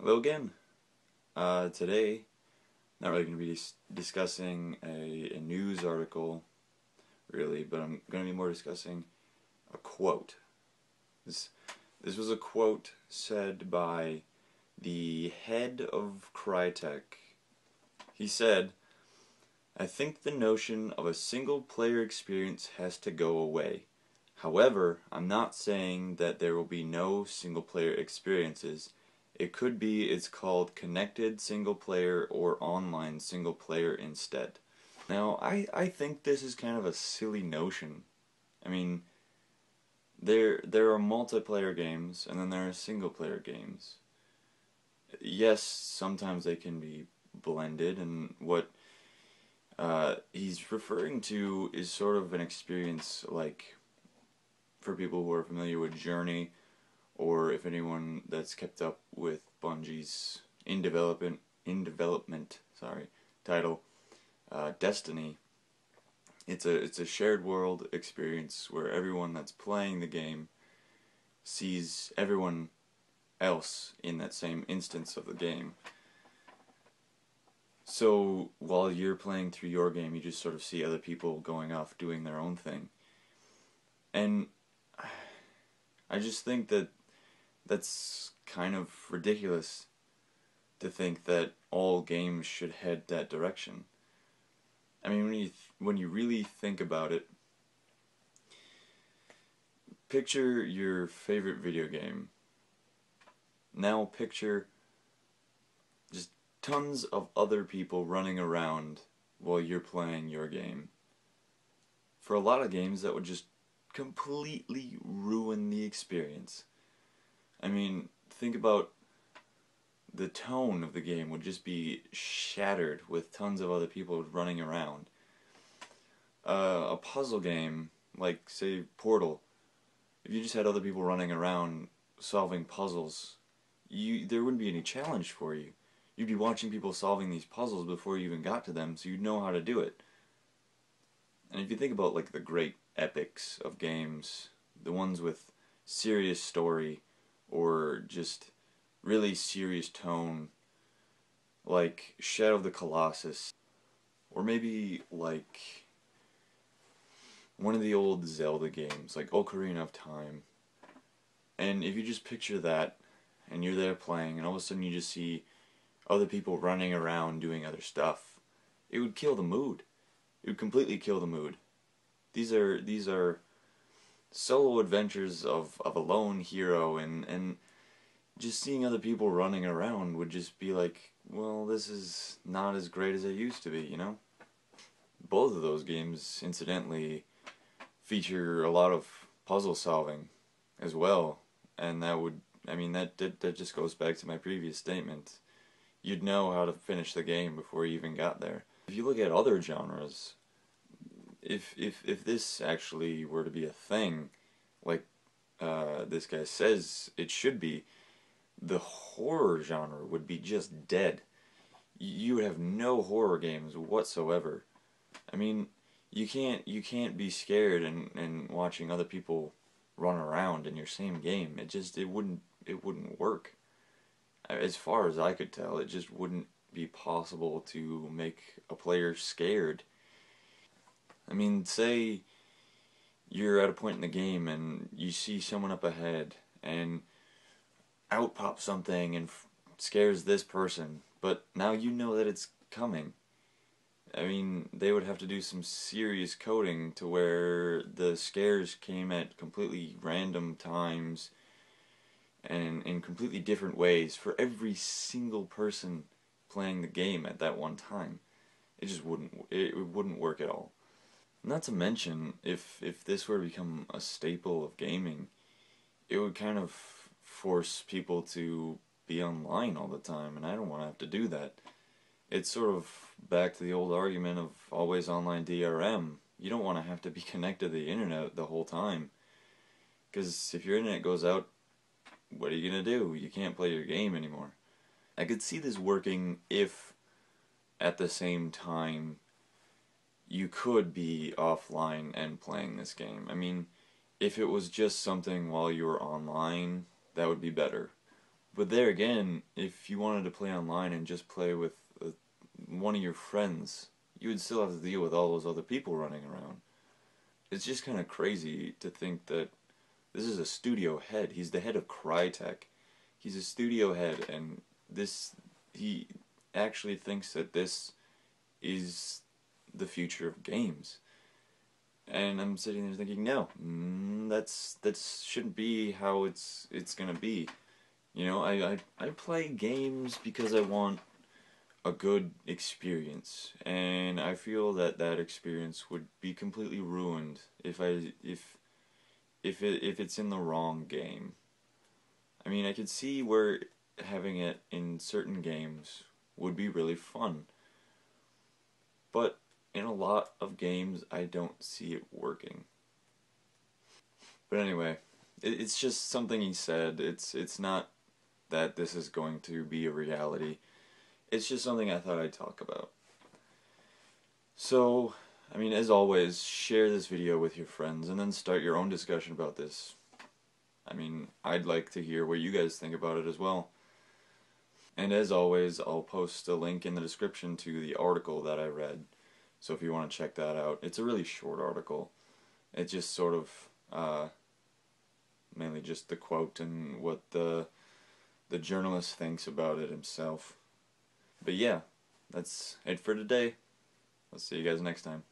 Hello again. Today, not really going to be discussing a news article, really, but I'm going to be more discussing a quote. This was a quote said by the head of Crytek. He said, "I think the notion of a single-player experience has to go away. However, I'm not saying that there will be no single-player experiences. It could be it's called connected single player or online single player instead." Now, I think this is kind of a silly notion. I mean, there are multiplayer games and then there are single player games. Yes, sometimes they can be blended, and what he's referring to is sort of an experience like for people who are familiar with Journey, or if anyone that's kept up with Bungie's in development title, Destiny. It's a shared world experience where everyone that's playing the game sees everyone else in that same instance of the game. So while you're playing through your game, you just sort of see other people going off doing their own thing. And I just think that that's kind of ridiculous to think that all games should head that direction. I mean, when you really think about it, picture your favorite video game. Now picture just tons of other people running around while you're playing your game. For a lot of games, that would just completely ruin the experience. I mean, think about the tone of the game would just be shattered with tons of other people running around. A puzzle game, like, say, Portal, if you just had other people running around solving puzzles, there wouldn't be any challenge for you. You'd be watching people solving these puzzles before you even got to them, so you'd know how to do it. And if you think about, like, the great epics of games, the ones with serious story or just really serious tone, like Shadow of the Colossus, or maybe like one of the old Zelda games, like Ocarina of Time. And if you just picture that, and you're there playing, and all of a sudden you just see other people running around doing other stuff, it would kill the mood. It would completely kill the mood. These are solo adventures of a lone hero, and just seeing other people running around would just be like, well, this is not as great as it used to be, you know? Both of those games, incidentally, feature a lot of puzzle solving as well, and that just goes back to my previous statement. You'd know how to finish the game before you even got there. If you look at other genres, if this actually were to be a thing, like this guy says it should be, the horror genre would be just dead. You would have no horror games whatsoever. I mean, you can't be scared and watching other people run around in your same game. It wouldn't work. As far as I could tell, it just wouldn't be possible to make a player scared. I mean, say you're at a point in the game and you see someone up ahead and out pops something and scares this person, but now you know that it's coming. I mean, they would have to do some serious coding to where the scares came at completely random times and in completely different ways for every single person playing the game at that one time. It wouldn't work at all. Not to mention, if this were to become a staple of gaming, it would kind of force people to be online all the time, and I don't want to have to do that. It's sort of back to the old argument of always online DRM. You don't want to have to be connected to the internet the whole time, because if your internet goes out, what are you going to do? You can't play your game anymore. I could see this working if, at the same time, you could be offline and playing this game. I mean, if it was just something while you were online, that would be better. But there again, if you wanted to play online and just play with one of your friends, you would still have to deal with all those other people running around. It's just kind of crazy to think that this is a studio head. He's the head of Crytek. He's a studio head, and he actually thinks that this is the future of games. And I'm sitting there thinking, no, that shouldn't be how it's gonna be. You know, I play games because I want a good experience, and I feel that that experience would be completely ruined if it's in the wrong game. I mean, I could see where having it in certain games would be really fun, but in a lot of games, I don't see it working. But anyway, it's just something he said. It's not that this is going to be a reality. It's just something I thought I'd talk about. So, I mean, as always, share this video with your friends and then start your own discussion about this. I mean, I'd like to hear what you guys think about it as well. And as always, I'll post a link in the description to the article that I read. So if you want to check that out, it's a really short article. It's just sort of mainly just the quote and what the journalist thinks about it himself. But yeah, that's it for today. I'll see you guys next time.